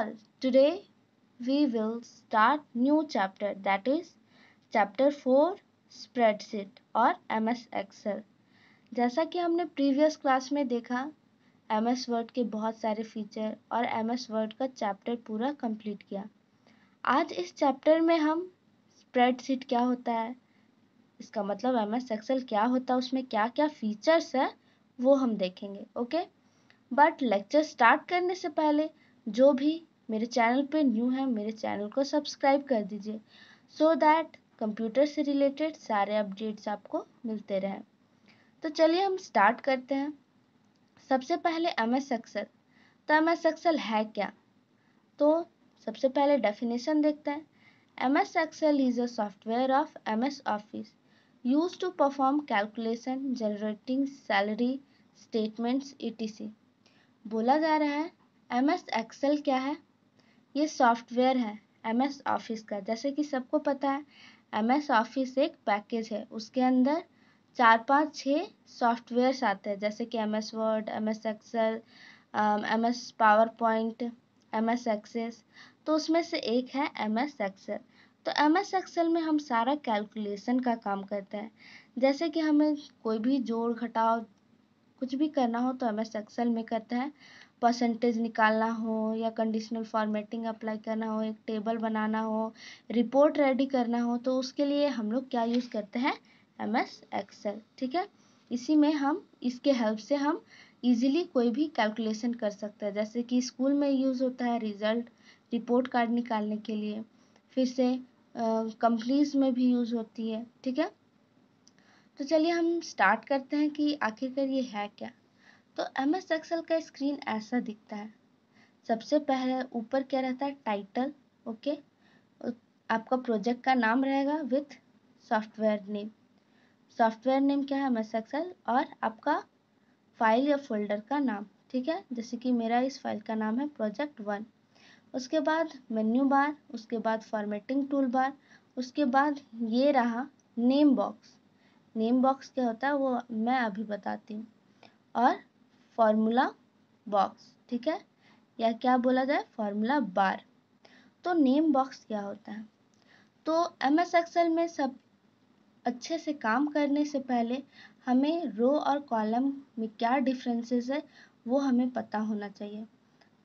all, today we will start new chapter, that is chapter 4 spreadsheet और MS Excel। जैसा कि हमने previous class में देखा MS वर्ड के बहुत सारे फीचर और MS वर्ड का चैप्टर पूरा कंप्लीट किया। आज इस चैप्टर में हम स्प्रेडशीट क्या होता है, इसका मतलब MS Excel क्या होता है, उसमें क्या क्या फीचर्स है वो हम देखेंगे। ओके, बट लेक्चर स्टार्ट करने से पहले जो भी मेरे चैनल पे न्यू है मेरे चैनल को सब्सक्राइब कर दीजिए सो दैट कंप्यूटर से रिलेटेड सारे अपडेट्स आपको मिलते रहें। तो चलिए हम स्टार्ट करते हैं। सबसे पहले MS Excel। तो MS Excel है क्या? तो सबसे पहले डेफिनेशन देखते हैं। MS Excel is a software of MS Office used to perform calculation, generating salary statements etc। बोला जा रहा है MS Excel क्या है? ये सॉफ्टवेयर है MS ऑफिस का। जैसे कि सबको पता है MS ऑफिस एक पैकेज है, उसके अंदर 4-5-6 सॉफ्टवेयर्स आते हैं, जैसे कि MS Word, MS Excel, MS PowerPoint, MS Access. तो उसमें से एक है MS एक्सेल। तो MS एक्सेल में हम सारा कैलकुलेशन का काम करते हैं। जैसे कि हमें कोई भी जोड़ घटाव कुछ भी करना हो तो MS एक्सेल में करते हैं। परसेंटेज निकालना हो या कंडीशनल फॉर्मेटिंग अप्लाई करना हो, एक टेबल बनाना हो, रिपोर्ट रेडी करना हो, तो उसके लिए हम लोग क्या यूज़ करते हैं? MS Excel. ठीक है, इसी में हम इसके हेल्प से हम इजीली कोई भी कैलकुलेशन कर सकते हैं। जैसे कि स्कूल में यूज़ होता है रिजल्ट रिपोर्ट कार्ड निकालने के लिए, फिर से कंपनीज में भी यूज़ होती है। ठीक है, तो चलिए हम स्टार्ट करते हैं कि आखिरकार ये है क्या। तो MS एक्सेल का स्क्रीन ऐसा दिखता है। सबसे पहले ऊपर क्या रहता है? टाइटल। ओके, आपका प्रोजेक्ट का नाम रहेगा with software name. Software name क्या है? MS Excel. और आपका फाइल या फोल्डर का नाम। ठीक है, जैसे कि मेरा इस फाइल का नाम है प्रोजेक्ट 1। उसके बाद मेन्यू बार, उसके बाद फॉर्मेटिंग टूल बार, उसके बाद ये रहा नेम बॉक्स। नेम बॉक्स क्या होता है वो मैं अभी बताती हूँ। और फॉर्मूला बॉक्स। ठीक है, या क्या बोला जाए, फॉर्मूला बार। तो नेम बॉक्स क्या होता है? तो MS एक्सेल में सब अच्छे से काम करने से पहले हमें रो और कॉलम में क्या डिफरेंसेस है वो हमें पता होना चाहिए।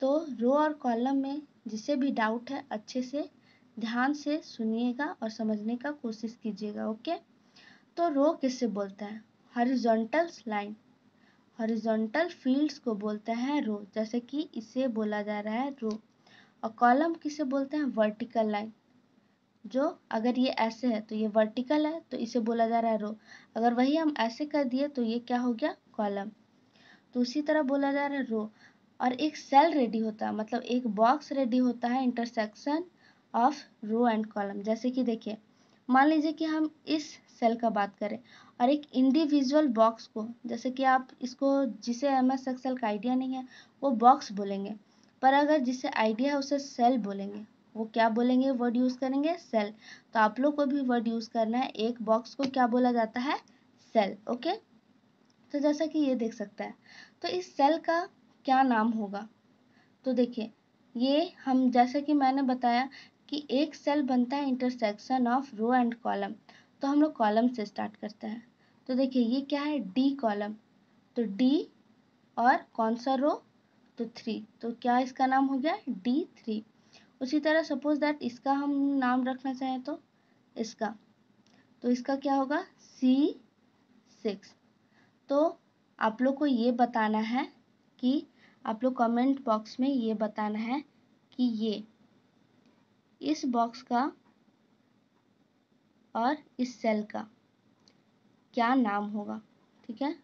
तो रो और कॉलम में जिसे भी डाउट है अच्छे से ध्यान से सुनिएगा और समझने का कोशिश कीजिएगा। ओके, तो रो किससे बोलते हैं? हॉरिजॉन्टल लाइन, हॉरिजॉन्टल फील्ड्स को बोलते हैं रो, जैसे कि इसे बोला जा रहा है रो। और कॉलम किसे बोलते हैं? Vertical line. जो अगर ये ऐसे है तो ये वर्टिकल है तो इसे बोला जा रहा है रो। अगर वही हम ऐसे कर दिए तो ये क्या हो गया? कॉलम। तो उसी तरह बोला जा रहा है रो। और एक सेल रेडी होता है, मतलब एक बॉक्स रेडी होता है intersection of row and column. जैसे कि देखिए, मान लीजिए कि हम इस सेल का बात करें और एक इंडिविजुअल बॉक्स को, जैसे कि आप इसको जिसे MS एक्सेल का आइडिया नहीं है वो बॉक्स बोलेंगे, पर अगर जिसे आइडिया है उसे सेल बोलेंगे। वो क्या बोलेंगे? वर्ड यूज़ करेंगे सेल। तो आप लोग को भी वर्ड यूज़ करना है, एक बॉक्स को क्या बोला जाता है? सेल। ओके, तो जैसा कि ये देख सकते हैं, तो इस सेल का क्या नाम होगा? तो देखिए, ये हम जैसे कि मैंने बताया कि एक सेल बनता है intersection of row and column. तो हम लोग कॉलम से स्टार्ट करते हैं। तो देखिए ये क्या है? D column. तो डी और कौन सा रो? तो 3। तो क्या इसका नाम हो गया? D3। उसी तरह सपोज दैट इसका हम नाम रखना चाहें तो इसका, तो इसका क्या होगा? C6। तो आप लोग को ये बताना है कि आप लोग कमेंट बॉक्स में ये बताना है कि ये इस बॉक्स का और इस सेल का क्या नाम होगा। ठीक है,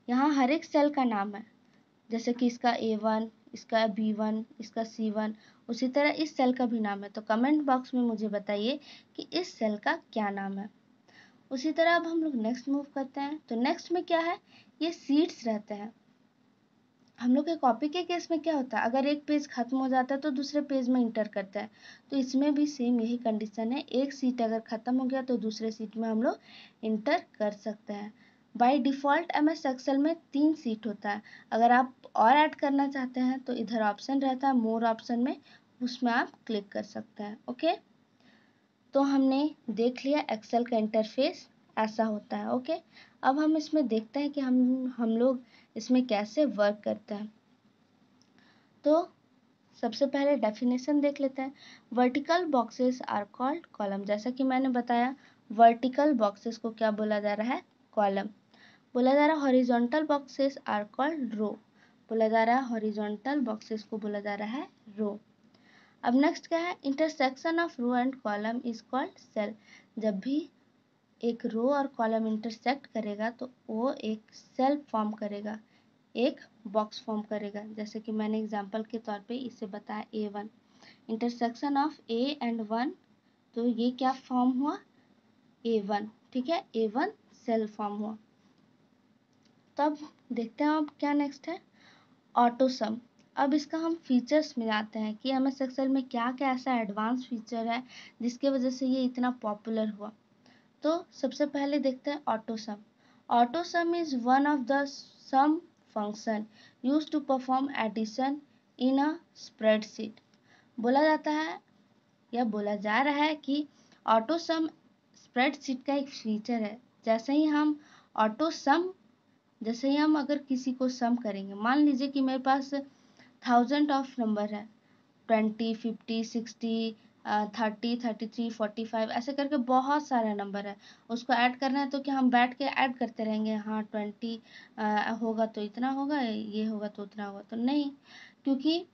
यहाँ हर एक सेल का नाम है, जैसे कि इसका A1, इसका B1, इसका C1, उसी तरह इस सेल का भी नाम है। तो कमेंट बॉक्स में मुझे बताइए कि इस सेल का क्या नाम है। उसी तरह अब हम लोग नेक्स्ट मूव करते हैं। तो नेक्स्ट में क्या है? ये सीट्स रहते हैं। हम लोग के कॉपी के केस में क्या होता है? अगर एक पेज खत्म हो जाता है तो दूसरे पेज में इंटर करता है। तो इसमें भी सेम यही कंडीशन है, एक सीट अगर खत्म हो गया तो दूसरे सीट में हम लोग इंटर कर सकते हैं। बाय डिफ़ॉल्ट MS एक्सेल में 3 सीट होता है। अगर आप और ऐड करना चाहते हैं तो इधर ऑप्शन रहता है मोर ऑप्शन में, उसमें आप क्लिक कर सकते हैं। ओके, तो हमने देख लिया एक्सेल का इंटरफेस ऐसा होता है। ओके, अब हम इसमें देखते हैं कि हम लोग इसमें कैसे वर्क करते हैं। तो सबसे पहले डेफिनेशन देख लेते हैं। Vertical boxes are called column. जैसा कि मैंने बताया, वर्टिकल बॉक्सेस को क्या बोला जा रहा है? कॉलम बोला जा रहा है। हॉरिजॉन्टल बॉक्सेस आर कॉल्ड रो। बोला जा रहा है हॉरिजॉन्टल बॉक्सेस को बोला जा रहा है रो। अब नेक्स्ट क्या है? Intersection of row and column is called cell. जब भी एक रो और कॉलम इंटरसेक्ट करेगा तो वो एक सेल फॉर्म करेगा, एक बॉक्स फॉर्म करेगा। जैसे कि मैंने एग्जांपल के तौर पे इसे बताया A1, intersection of A and 1, तो ये क्या फॉर्म हुआ? A1। ठीक है, A1 सेल फॉर्म हुआ। तब देखते हैं अब क्या नेक्स्ट है, ऑटो सम। अब इसका हम फीचर्स में आते हैं कि MS एक्सेल में क्या क्या ऐसा एडवांस फीचर है जिसके वजह से ये इतना पॉपुलर हुआ। तो सबसे पहले देखते हैं auto sum. Auto sum is one of the sum function used to perform addition in a spreadsheet. बोला जाता है या बोला जा रहा है कि ऑटो सम स्प्रेडशीट का एक फीचर है। जैसे ही हम अगर किसी को सम करेंगे, मान लीजिए कि मेरे पास 1000 ऑफ नंबर है, 20, 50, 60, 30, 33, 45 ऐसे करके बहुत सारा नंबर है। उसको ऐड करना है तो क्या हम बैठ के ऐड करते रहेंगे? हाँ, 20 होगा तो इतना होगा, ये होगा तो उतना होगा? तो नहीं, क्योंकि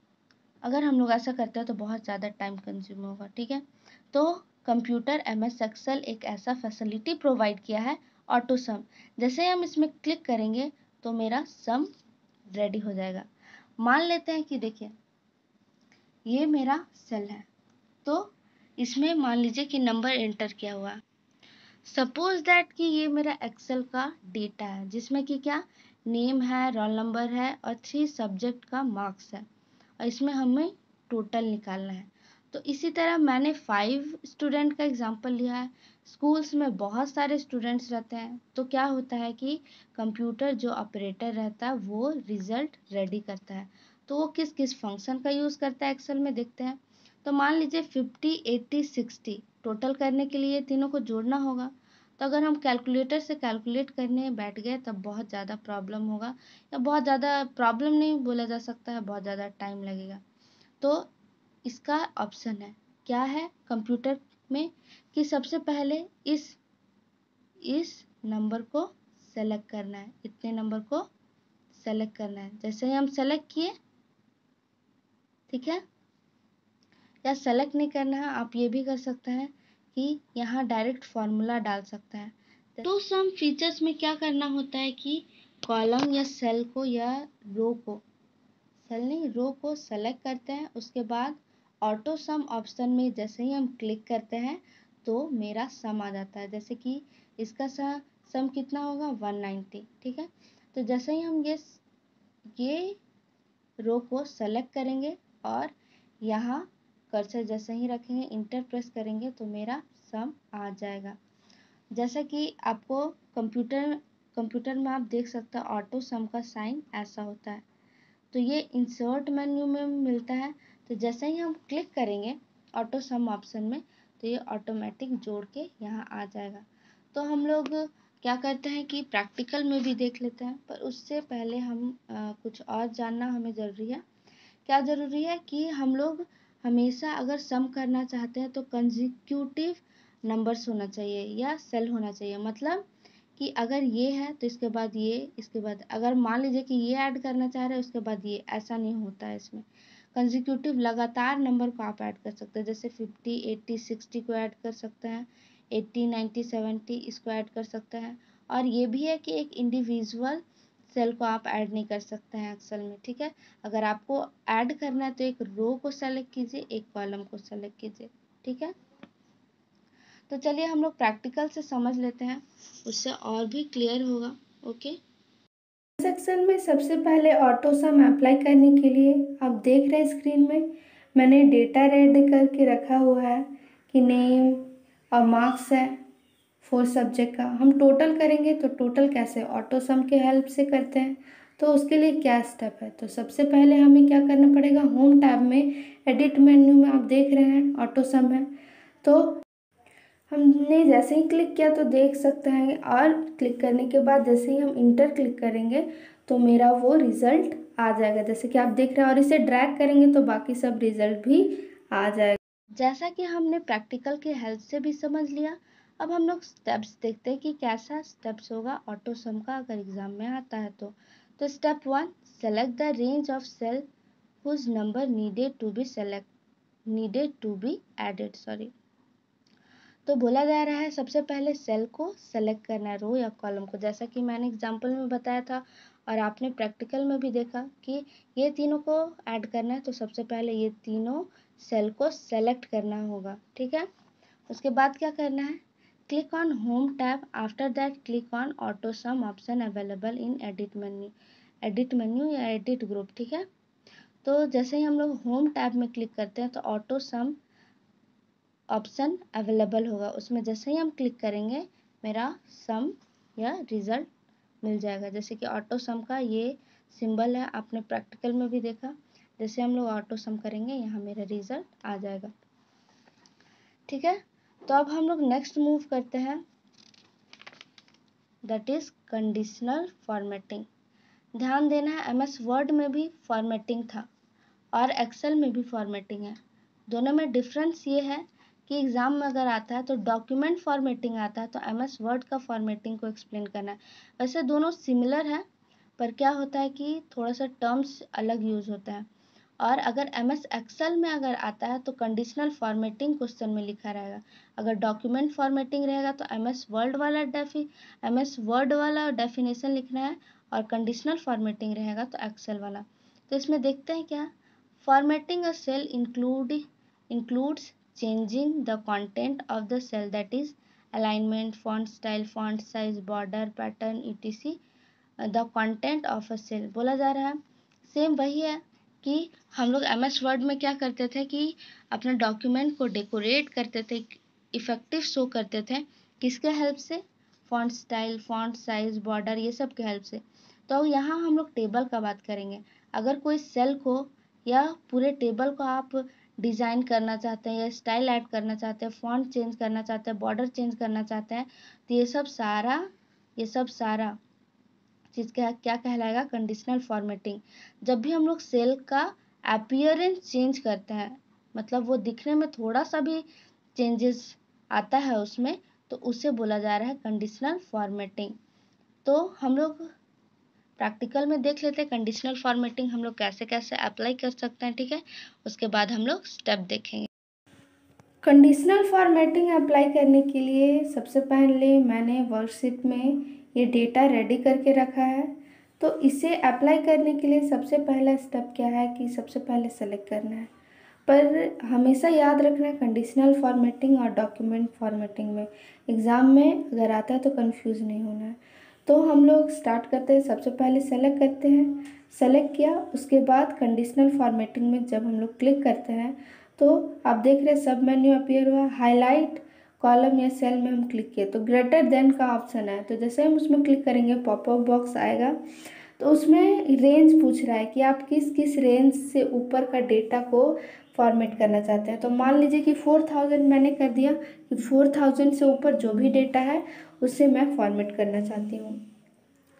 अगर हम लोग ऐसा करते हैं तो बहुत ज़्यादा टाइम कंज्यूम होगा। ठीक है, तो कंप्यूटर MS एक्सेल एक ऐसा फैसिलिटी प्रोवाइड किया है, ऑटो सम। जैसे ही हम इसमें क्लिक करेंगे तो मेरा सम रेडी हो जाएगा। मान लेते हैं कि देखिए ये मेरा सेल है, तो इसमें मान लीजिए कि नंबर एंटर किया हुआ है। सपोज दैट कि ये मेरा एक्सेल का डेटा है जिसमें कि क्या नेम है, रोल नंबर है और 3 सब्जेक्ट का मार्क्स है, और इसमें हमें टोटल निकालना है। तो इसी तरह मैंने 5 स्टूडेंट का एग्जांपल लिया है। स्कूल्स में बहुत सारे स्टूडेंट्स रहते हैं, तो क्या होता है कि कंप्यूटर जो ऑपरेटर रहता है वो रिजल्ट रेडी करता है। तो वो किस किस फंक्शन का यूज़ करता है एक्सेल में देखते हैं। तो मान लीजिए 50, 80, 60 टोटल करने के लिए तीनों को जोड़ना होगा। तो अगर हम कैलकुलेटर से कैलकुलेट करने बैठ गए तब बहुत ज़्यादा प्रॉब्लम होगा, या बहुत ज़्यादा प्रॉब्लम नहीं बोला जा सकता है, बहुत ज़्यादा टाइम लगेगा। तो इसका ऑप्शन है, क्या है कंप्यूटर में, कि सबसे पहले इस नंबर को सेलेक्ट करना है, इतने नंबर को सेलेक्ट करना है। जैसे ही हम सेलेक्ट किए, ठीक है, या सेलेक्ट नहीं करना है, आप ये भी कर सकते हैं कि यहाँ डायरेक्ट फॉर्मूला डाल सकते हैं। तो सम फीचर्स में क्या करना होता है कि कॉलम या सेल को या रो को, सेल नहीं रो को सेलेक्ट करते हैं। उसके बाद ऑटो सम ऑप्शन में जैसे ही हम क्लिक करते हैं तो मेरा सम आ जाता है। जैसे कि इसका सम कितना होगा? 190। ठीक है, तो जैसे ही हम ये रो को सेलेक्ट करेंगे और यहाँ कर्सर जैसे ही रखेंगे, इंटर प्रेस करेंगे तो मेरा सम आ जाएगा। जैसा कि आपको कंप्यूटर में आप देख सकते हैं ऑटो सम का साइन ऐसा होता है। तो ये इंसर्ट मेन्यू में मिलता है। तो जैसे ही हम क्लिक करेंगे ऑटो सम ऑप्शन में तो ये ऑटोमेटिक जोड़ के यहाँ आ जाएगा। तो हम लोग क्या करते हैं कि प्रैक्टिकल में भी देख लेते हैं, पर उससे पहले हम कुछ और जानना हमें ज़रूरी है। क्या ज़रूरी है कि हम लोग हमेशा अगर सम करना चाहते हैं तो कंसेक्यूटिव नंबर्स होना चाहिए या सेल होना चाहिए। मतलब कि अगर ये है तो इसके बाद ये, इसके बाद अगर मान लीजिए कि ये ऐड करना चाह रहे हैं उसके बाद ये, ऐसा नहीं होता है इसमें। कंसेक्यूटिव लगातार नंबर को आप ऐड कर सकते हैं, जैसे 50, 80, 60 को ऐड कर सकते हैं, 80, 90, 70 इसको ऐड कर सकते हैं। और ये भी है कि एक इंडिविजुअल सेल को आप ऐड नहीं कर सकते हैं एक्सेल में। ठीक है, अगर आपको ऐड करना है तो एक रो को सेलेक्ट कीजिए, एक कॉलम को सेलेक्ट कीजिए। ठीक है, तो चलिए हम लोग प्रैक्टिकल से समझ लेते हैं, उससे और भी क्लियर होगा। ओके, एक्सेल में सबसे पहले ऑटो सम अप्लाई करने के लिए आप देख रहे हैं स्क्रीन में मैंने डेटा रेड करके रखा हुआ है कि नेम और मार्क्स है 4 सब्जेक्ट का। हम टोटल करेंगे तो टोटल कैसे ऑटो सम के हेल्प से करते हैं। तो उसके लिए क्या स्टेप है? तो सबसे पहले हमें क्या करना पड़ेगा, होम टैब में एडिट मेन्यू में आप देख रहे हैं ऑटो सम है, तो हमने जैसे ही क्लिक किया तो देख सकते हैं, और क्लिक करने के बाद जैसे ही हम इंटर क्लिक करेंगे तो मेरा वो रिज़ल्ट आ जाएगा, जैसे कि आप देख रहे हैं, और इसे ड्रैग करेंगे तो बाकी सब रिज़ल्ट भी आ जाएगा। जैसा कि हमने प्रैक्टिकल की हेल्प से भी समझ लिया, अब हम लोग स्टेप्स देखते हैं कि कैसा स्टेप्स होगा ऑटो सम का अगर एग्जाम में आता है तो step 1, select the range of cell whose number needed to be added तो बोला जा रहा है सबसे पहले सेल को सेलेक्ट करना है, रो या कॉलम को, जैसा कि मैंने एग्जाम्पल में बताया था और आपने प्रैक्टिकल में भी देखा कि ये तीनों को ऐड करना है, तो सबसे पहले ये तीनों सेल को सेलेक्ट करना होगा, ठीक है। उसके बाद क्या करना है, click on home tab, after that click on auto some option available in edit menu या एडिट ग्रुप, ठीक है। तो जैसे ही हम लोग होम टैब में क्लिक करते हैं तो ऑटो सम ऑप्शन अवेलेबल होगा, उसमें जैसे ही हम क्लिक करेंगे मेरा सम या रिजल्ट मिल जाएगा, जैसे कि ऑटो सम का ये सिंबल है, आपने प्रैक्टिकल में भी देखा, जैसे हम लोग ऑटो सम करेंगे यहाँ मेरा रिजल्ट आ जाएगा, ठीक है। तो अब हम लोग नेक्स्ट मूव करते हैं, दैट इज कंडीशनल फॉर्मेटिंग। ध्यान देना है MS वर्ड में भी फॉर्मेटिंग था और एक्सेल में भी फॉर्मेटिंग है, दोनों में डिफरेंस ये है कि एग्जाम में अगर आता है तो डॉक्यूमेंट फॉर्मेटिंग आता है तो MS वर्ड का फॉर्मेटिंग को एक्सप्लेन करना है। वैसे दोनों सिमिलर है, पर क्या होता है कि थोड़ा सा टर्म्स अलग यूज होता है। और अगर MS एक्सेल में अगर आता है तो कंडीशनल फॉर्मेटिंग क्वेश्चन में लिखा रहेगा, अगर डॉक्यूमेंट फॉर्मेटिंग रहेगा तो MS वर्ड वाला डेफिनेशन लिखना है, और कंडीशनल फॉर्मेटिंग रहेगा तो एक्सेल वाला। तो इसमें देखते हैं क्या, formatting a cell includes changing the content of the cell, that is alignment, font style, font size, border pattern etc, the content of a cell बोला जा रहा है। सेम वही है कि हम लोग MS वर्ड में क्या करते थे कि अपने डॉक्यूमेंट को डेकोरेट करते थे, इफेक्टिव शो करते थे, किसके हेल्प से, font style, font size, border, ये सब के हेल्प से। तो यहाँ हम लोग टेबल का बात करेंगे, अगर कोई सेल को या पूरे टेबल को आप डिज़ाइन करना चाहते हैं या स्टाइल ऐड करना चाहते हैं, फॉन्ट चेंज करना चाहते हैं, बॉर्डर चेंज करना चाहते हैं, तो ये सब सारा चीज़ क्या कहलाएगा, कंडीशनल फॉर्मेटिंग। जब भी हम लोग सेल का अपीयरेंस चेंज करते हैं, मतलब वो दिखने में थोड़ा सा भी चेंजेस आता है उसमें, तो उसे बोला जा रहा है कंडीशनल फॉर्मेटिंग। तो हम लोग प्रैक्टिकल में देख लेते हैं कंडीशनल फॉर्मेटिंग हम लोग कैसे कैसे अप्लाई कर सकते हैं, ठीक है। उसके बाद हम लोग स्टेप देखेंगे। कंडीशनल फॉर्मेटिंग अप्लाई करने के लिए सबसे पहले मैंने वर्कशीट में ये डेटा रेडी करके रखा है, तो इसे अप्लाई करने के लिए सबसे पहला स्टेप क्या है कि सबसे पहले सेलेक्ट करना है। पर हमेशा याद रखना है कंडीशनल फॉर्मेटिंग और डॉक्यूमेंट फॉर्मेटिंग में एग्ज़ाम में अगर आता है तो कंफ्यूज नहीं होना है। तो हम लोग स्टार्ट करते हैं, सबसे पहले सेलेक्ट करते हैं, सेलेक्ट किया उसके बाद कंडीशनल फॉर्मेटिंग में जब हम लोग क्लिक करते हैं तो आप देख रहे हैं सब मेन्यू अपीयर हुआ, हाईलाइट कॉलम या सेल में हम क्लिक किए तो ग्रेटर देन का ऑप्शन है, तो जैसे हम उसमें क्लिक करेंगे पॉपअप बॉक्स आएगा, तो उसमें रेंज पूछ रहा है कि आप किस किस रेंज से ऊपर का डेटा को फॉर्मेट करना चाहते हैं। तो मान लीजिए कि 4000 मैंने कर दिया कि 4000 से ऊपर जो भी डेटा है उससे मैं फॉर्मेट करना चाहती हूँ।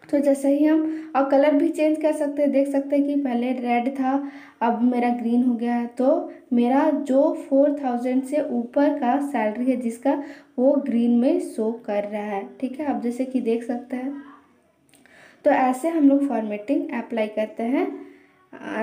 तो जैसे ही हम और कलर भी चेंज कर सकते हैं, देख सकते हैं कि पहले रेड था अब मेरा ग्रीन हो गया है, तो मेरा जो 4000 से ऊपर का सैलरी है जिसका वो ग्रीन में शो कर रहा है, ठीक है, आप जैसे कि देख सकते हैं। तो ऐसे हम लोग फॉर्मेटिंग अप्लाई करते हैं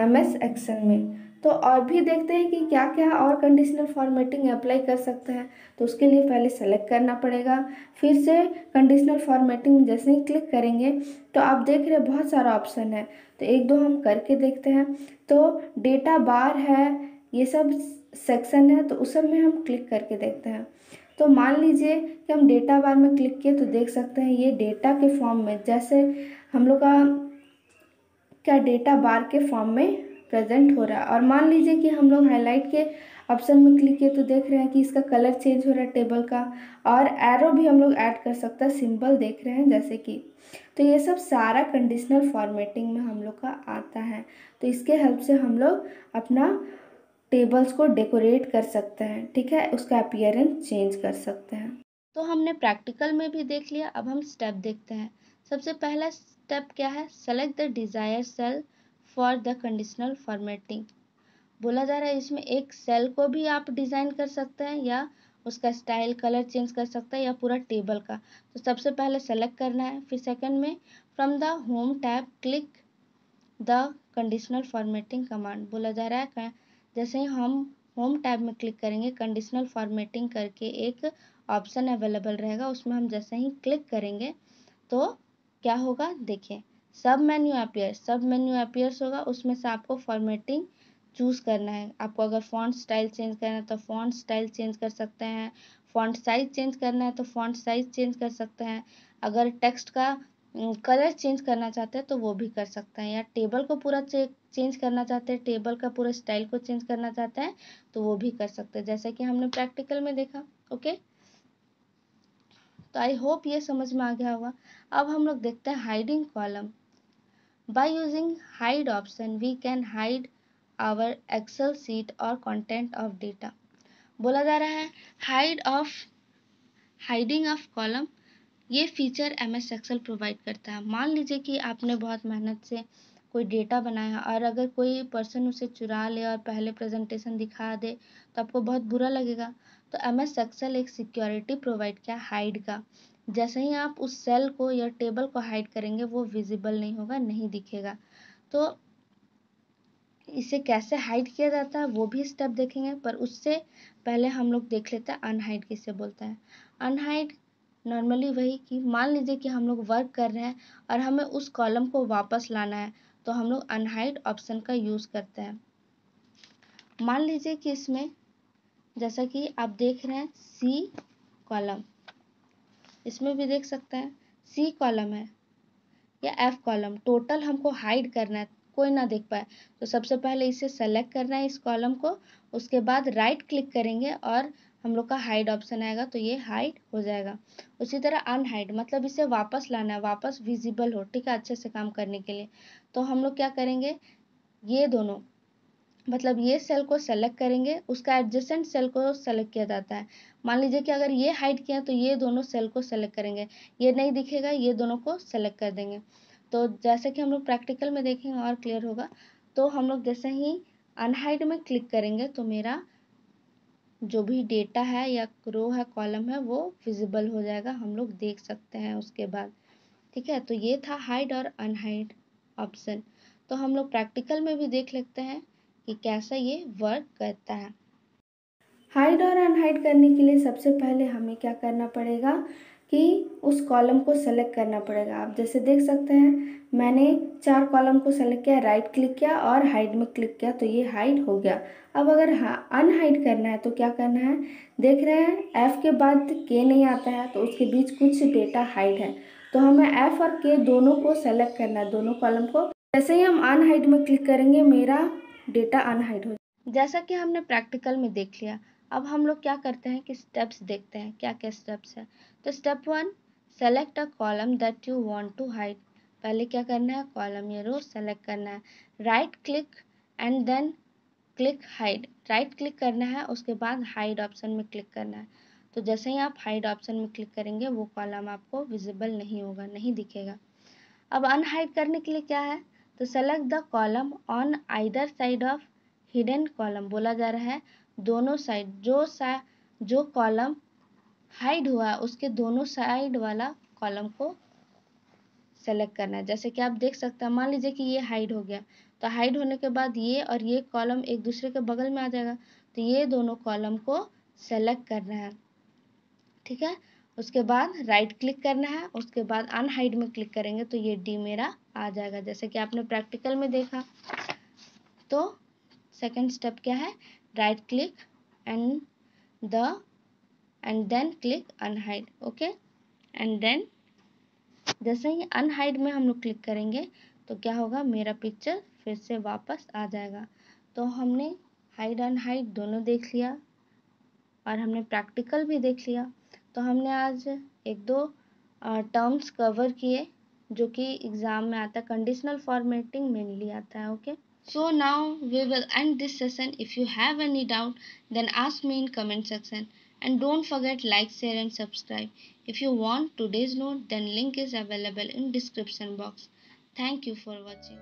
MS एक्सेल में। तो और भी देखते हैं कि क्या क्या और कंडीशनल फॉर्मेटिंग अप्लाई कर सकते हैं, तो उसके लिए पहले सेलेक्ट करना पड़ेगा, फिर से कंडीशनल फॉर्मेटिंग जैसे ही क्लिक करेंगे तो आप देख रहे हैं बहुत सारा ऑप्शन है, तो एक दो हम करके देखते हैं। तो डेटा बार है, ये सब सेक्शन है, तो उस सब में हम क्लिक करके देखते हैं। तो मान लीजिए कि हम डेटा बार में क्लिक किए तो देख सकते हैं ये डेटा के फॉर्म में, जैसे हम लोग का क्या डेटा बार के फॉर्म में प्रेजेंट हो रहा है। और मान लीजिए कि हम लोग हाईलाइट के ऑप्शन में क्लिक किए तो देख रहे हैं कि इसका कलर चेंज हो रहा है टेबल का, और एरो भी हम लोग ऐड कर सकते हैं, सिंबल देख रहे हैं जैसे कि। तो ये सब सारा कंडीशनल फॉर्मेटिंग में हम लोग का आता है। तो इसके हेल्प से हम लोग अपना टेबल्स को डेकोरेट कर सकते हैं, ठीक है, उसका अपीयरेंस चेंज कर सकते हैं। तो हमने प्रैक्टिकल में भी देख लिया, अब हम स्टेप देखते हैं। सबसे पहला स्टेप क्या है? Select the desired cell for the conditional formatting. बोला जा रहा है इसमें एक सेल को भी आप डिज़ाइन कर सकते हैं या उसका स्टाइल कलर चेंज कर सकते हैं या पूरा टेबल का। तो सबसे पहले सेलेक्ट करना है, फिर सेकंड में from the home tab click the conditional formatting command. बोला जा रहा है जैसे ही हम होम टैब में क्लिक करेंगे, कंडीशनल फॉर्मेटिंग करके एक ऑप्शन अवेलेबल रहेगा, उसमें हम जैसे ही क्लिक करेंगे तो क्या होगा देखिए, सब मेन्यू अपीयर्स होगा। उसमें से आपको फॉर्मेटिंग चूज करना है। आपको अगर फॉन्ट स्टाइल चेंज करना है तो फॉन्ट स्टाइल चेंज कर सकते हैं, फॉन्ट साइज चेंज करना है तो फॉन्ट साइज चेंज कर सकते हैं, अगर टेक्स्ट का कलर चेंज करना चाहते हैं तो वो भी कर सकते हैं, या टेबल को पूरा चेंज करना चाहते हैं, टेबल का पूरा स्टाइल को चेंज करना चाहते हैं तो वो भी कर सकते हैं, जैसा कि हमने प्रैक्टिकल में देखा। ओके, तो आई होप ये समझ में आ गया होगा। अब हम लोग देखते हैं hiding column. By using hide option we can hide our Excel sheet और कंटेंट ऑफ डेटा। बोला जा रहा है हाइडिंग ऑफ कॉलम, ये फीचर एमएस एक्सेल प्रोवाइड करता है। मान लीजिए कि आपने बहुत मेहनत से कोई डेटा बनाया और अगर कोई पर्सन उसे चुरा ले और पहले प्रेजेंटेशन दिखा दे तो आपको बहुत बुरा लगेगा। तो एमएस एक्सेल एक सिक्योरिटी प्रोवाइड किया हाइड का। जैसे ही आप उस सेल को या टेबल को हाइड करेंगे वो विजिबल नहीं होगा, नहीं दिखेगा। तो इसे कैसे हाइड किया जाता है वो भी स्टेप देखेंगे, पर उससे पहले हम लोग देख लेते हैं अनहाइड किसे बोलता है। अनहाइड नॉर्मली वही कि मान लीजिए कि हम लोग वर्क कर रहे हैं और हमें उस कॉलम को वापस लाना है तो हम लोग अनहाइड ऑप्शन का यूज़ करते हैं। मान लीजिए कि इसमें जैसा कि आप देख रहे हैं सी कॉलम, इसमें भी देख सकते हैं सी कॉलम है या एफ कॉलम, टोटल हमको हाइड करना है, कोई ना देख पाए। तो सबसे पहले इसे सेलेक्ट करना है इस कॉलम को, उसके बाद राइट क्लिक करेंगे और हम लोग का हाइड ऑप्शन आएगा तो ये हाइड हो जाएगा। उसी तरह अनहाइड मतलब इसे वापस लाना है, वापस विजिबल हो, ठीक है, अच्छे से काम करने के लिए। तो हम लोग क्या करेंगे, ये दोनों मतलब ये सेल को सेलेक्ट करेंगे, उसका एडजेसेंट सेल को सेलेक्ट किया जाता है। मान लीजिए कि अगर ये हाइड किया तो ये दोनों सेल को सेलेक्ट करेंगे, ये नहीं दिखेगा, ये दोनों को सेलेक्ट कर देंगे। तो जैसे कि हम लोग प्रैक्टिकल में देखेंगे और क्लियर होगा। तो हम लोग जैसे ही अनहाइड में क्लिक करेंगे तो मेरा जो भी डेटा है या रो है कॉलम है वो विजिबल हो जाएगा, हम लोग देख सकते हैं उसके बाद। ठीक है, तो ये था हाइड और अनहाइड ऑप्शन। तो हम लोग प्रैक्टिकल में भी देख लेते हैं कि कैसा ये वर्क करता है। हाइड और अनहाइड करने के लिए सबसे पहले हमें क्या करना पड़ेगा कि उस कॉलम को सेलेक्ट करना पड़ेगा। आप जैसे देख सकते हैं मैंने 4 कॉलम को सेलेक्ट किया, राइट क्लिक किया और हाइड में क्लिक किया तो ये हाइड हो गया। अब अगर अनहाइड करना है तो क्या करना है, देख रहे हैं एफ के बाद के नहीं आता है तो उसके बीच कुछ डेटा हाइड है, तो हमें एफ और के दोनों को सेलेक्ट करना है, दोनों कॉलम को। जैसे ही हम अनहाइड में क्लिक करेंगे मेरा डेटा अनहाइड हो। जैसा कि हमने प्रैक्टिकल में देख लिया, अब हम लोग क्या करते हैं कि स्टेप्स देखते हैं क्या क्या स्टेप्स है। तो step 1, select a column that you want to hide. पहले क्या करना है, कॉलम या रो सेलेक्ट करना है, right click and then click hide. Right click करना है, उसके बाद हाइड ऑप्शन में क्लिक करना है। तो जैसे ही आप हाइड ऑप्शन में क्लिक करेंगे वो कॉलम आपको विजिबल नहीं होगा, नहीं दिखेगा। अब अनहाइड करने के लिए क्या है, तो select the column on either side of hidden column. बोला जा रहा है दोनों साइड, जो कॉलम हाइड हुआ है उसके दोनों साइड वाला कॉलम को सेलेक्ट करना है। जैसे कि आप देख सकते हैं, मान लीजिए कि ये हाइड हो गया, तो हाइड होने के बाद ये और ये कॉलम एक दूसरे के बगल में आ जाएगा, तो ये दोनों कॉलम को सेलेक्ट करना है। ठीक है, उसके बाद राइट क्लिक करना है, उसके बाद अनहाइड में क्लिक करेंगे तो ये डी मेरा आ जाएगा, जैसे कि आपने प्रैक्टिकल में देखा। तो सेकंड स्टेप क्या है, right click and the and then click unhide. Okay, and then जैसे ही अनहाइड में हम लोग क्लिक करेंगे तो क्या होगा, मेरा पिक्चर फिर से वापस आ जाएगा। तो हमने हाइड एंड हाइट दोनों देख लिया और हमने प्रैक्टिकल भी देख लिया। तो हमने आज एक दो टर्म्स कवर किए जो कि एग्जाम में आता है, कंडीशनल फॉर्मेटिंग मेनली आता है। Okay, so now we will end this session. If you have any doubt, then ask me in comment section, and don't forget like, share and subscribe. If you want today's note, then link is available in description box. Thank you for watching.